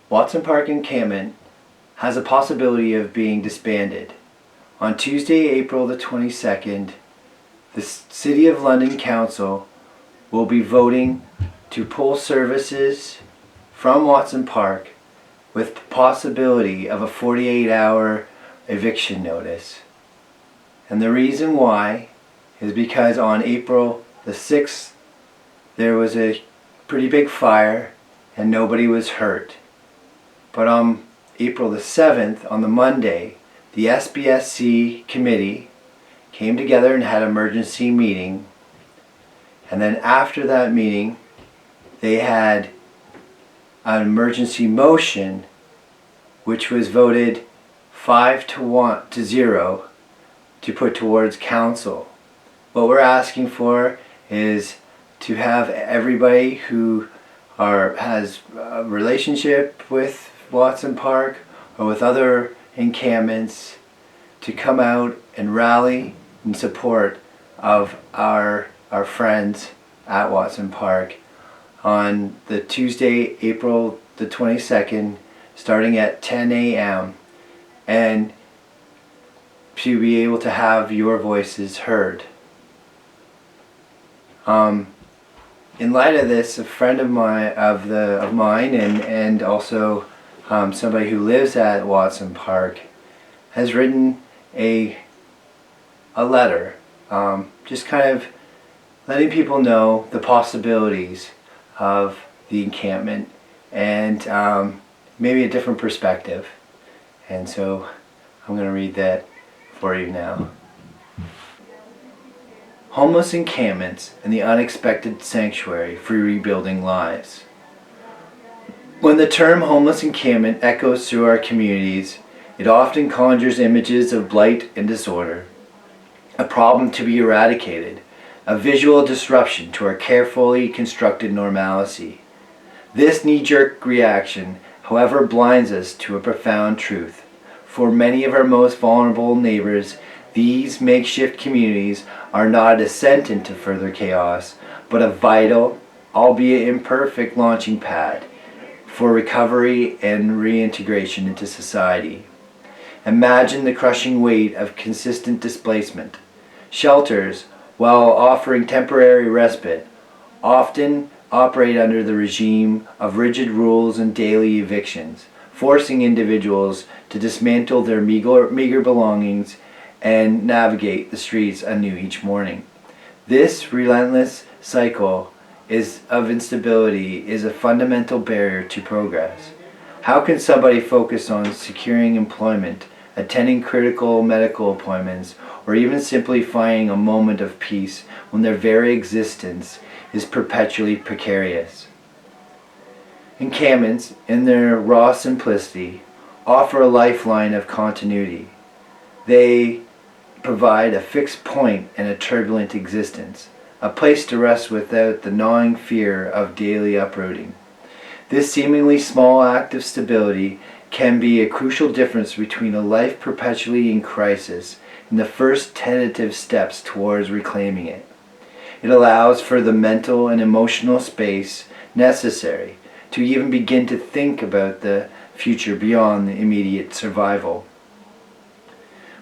Watson Park Encampment has a possibility of being disbanded. On Tuesday, April the 22nd, the City of London Council will be voting to pull services from Watson Park with the possibility of a 48-hour eviction notice. And the reason why is because on April the 6th there was a pretty big fire and nobody was hurt. But on April the 7th, on the Monday, the SBSC committee came together and had an emergency meeting. And then after that meeting, they had an emergency motion which was voted 5-0 to put towards council. What we're asking for is to have everybody who has a relationship with Watson Park or with other encampments to come out and rally in support of our friends at Watson Park on the Tuesday, April the 22nd, starting at 10 a.m. and to be able to have your voices heard. In light of this, a friend of mine and also somebody who lives at Watson Park has written a letter, just kind of letting people know the possibilities of the encampment and maybe a different perspective. And so I'm going to read that for you now. Homeless encampments and the unexpected sanctuary for rebuilding lives. When the term homeless encampment echoes through our communities, it often conjures images of blight and disorder, a problem to be eradicated, a visual disruption to our carefully constructed normalcy. This knee-jerk reaction, however, blinds us to a profound truth. For many of our most vulnerable neighbors, these makeshift communities are not a descent into further chaos, but a vital, albeit imperfect, launching pad for recovery and reintegration into society. Imagine the crushing weight of consistent displacement. Shelters, while offering temporary respite, often operate under the regime of rigid rules and daily evictions, forcing individuals to dismantle their meager belongings and navigate the streets anew each morning. This relentless cycle of instability is a fundamental barrier to progress. How can somebody focus on securing employment, attending critical medical appointments, or even simply finding a moment of peace when their very existence is perpetually precarious? Encampments, in their raw simplicity, offer a lifeline of continuity. They provide a fixed point in a turbulent existence, a place to rest without the gnawing fear of daily uprooting. This seemingly small act of stability can be a crucial difference between a life perpetually in crisis and the first tentative steps towards reclaiming it. It allows for the mental and emotional space necessary to even begin to think about the future beyond the immediate survival.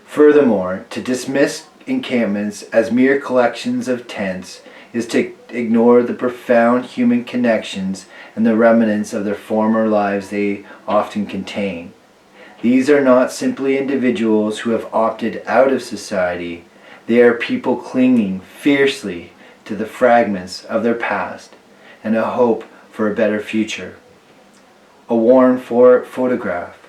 Furthermore, to dismiss encampments as mere collections of tents is to ignore the profound human connections and the remnants of their former lives they often contain. These are not simply individuals who have opted out of society. They are people clinging fiercely to the fragments of their past and a hope for a better future. A worn photograph,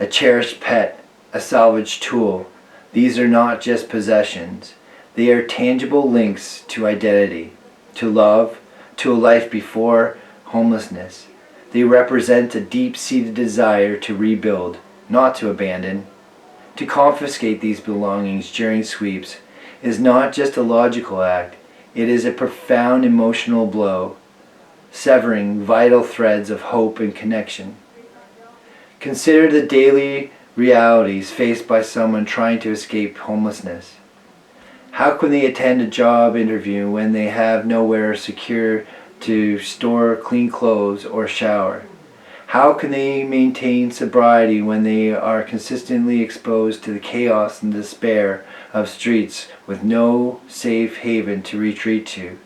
a cherished pet, a salvaged tool. These are not just possessions. They are tangible links to identity, to love, to a life before homelessness. They represent a deep-seated desire to rebuild, not to abandon. To confiscate these belongings during sweeps is not just a logical act, it is a profound emotional blow, severing vital threads of hope and connection. Consider the daily realities faced by someone trying to escape homelessness. How can they attend a job interview when they have nowhere secure to store clean clothes or shower? How can they maintain sobriety when they are consistently exposed to the chaos and despair of streets with no safe haven to retreat to?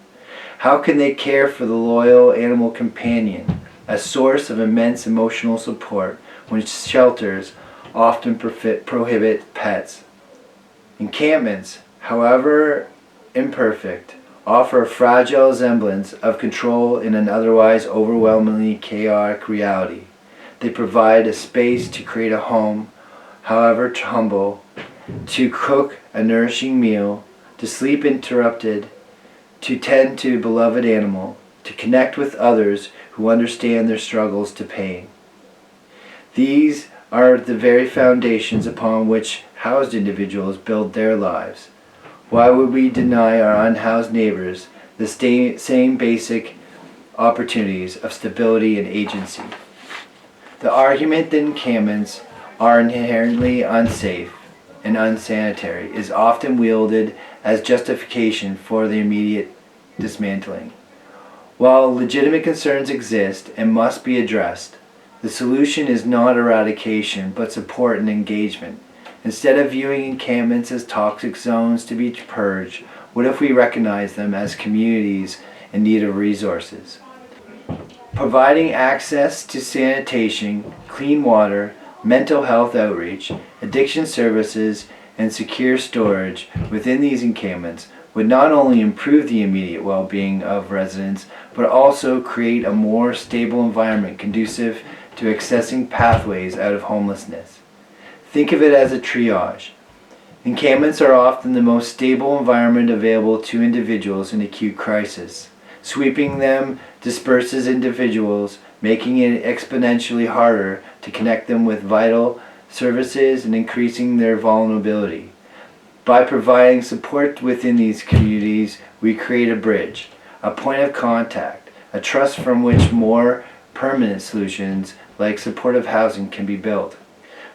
How can they care for the loyal animal companion, a source of immense emotional support, when shelters often prohibit pets? Encampments, however imperfect, offer a fragile semblance of control in an otherwise overwhelmingly chaotic reality. They provide a space to create a home, however humble, to cook a nourishing meal, to sleep interrupted, to tend to a beloved animal, to connect with others who understand their struggles to pain. These are the very foundations upon which housed individuals build their lives. Why would we deny our unhoused neighbors the same basic opportunities of stability and agency? The argument that encampments are inherently unsafe and unsanitary is often wielded as justification for the immediate dismantling. While legitimate concerns exist and must be addressed, the solution is not eradication but support and engagement. Instead of viewing encampments as toxic zones to be purged, what if we recognize them as communities in need of resources? Providing access to sanitation, clean water, mental health outreach, addiction services, and secure storage within these encampments would not only improve the immediate well-being of residents, but also create a more stable environment conducive to accessing pathways out of homelessness. Think of it as a triage. Encampments are often the most stable environment available to individuals in acute crisis. Sweeping them disperses individuals, making it exponentially harder to connect them with vital services and increasing their vulnerability. By providing support within these communities, we create a bridge, a point of contact, a trust from which more permanent solutions like supportive housing can be built.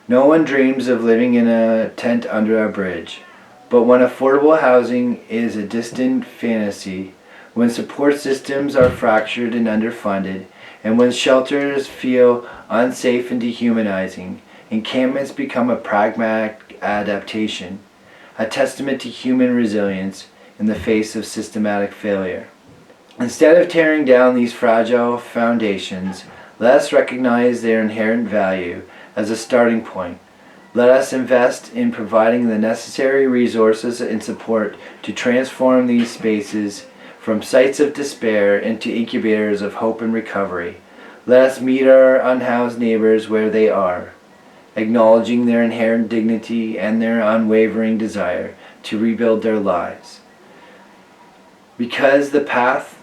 No one dreams of living in a tent under a bridge, but when affordable housing is a distant fantasy, when support systems are fractured and underfunded, and when shelters feel unsafe and dehumanizing, encampments become a pragmatic adaptation, a testament to human resilience in the face of systematic failure. Instead of tearing down these fragile foundations, let us recognize their inherent value as a starting point. Let us invest in providing the necessary resources and support to transform these spaces from sites of despair into incubators of hope and recovery. Let us meet our unhoused neighbors where they are, acknowledging their inherent dignity and their unwavering desire to rebuild their lives. Because the path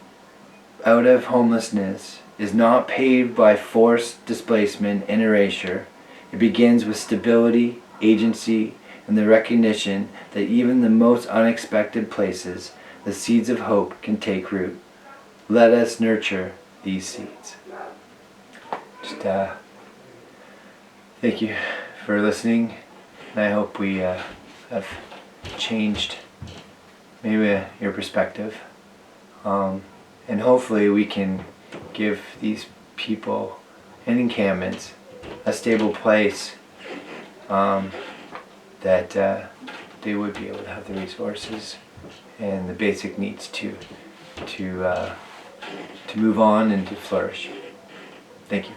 out of homelessness is not paved by forced displacement and erasure, it begins with stability, agency, and the recognition that even the most unexpected places, the seeds of hope can take root. Let us nurture these seeds. Just thank you for listening, and I hope we have changed maybe your perspective, and hopefully we can give these people in encampments a stable place, that they would be able to have the resources and the basic needs to move on and to flourish. Thank you.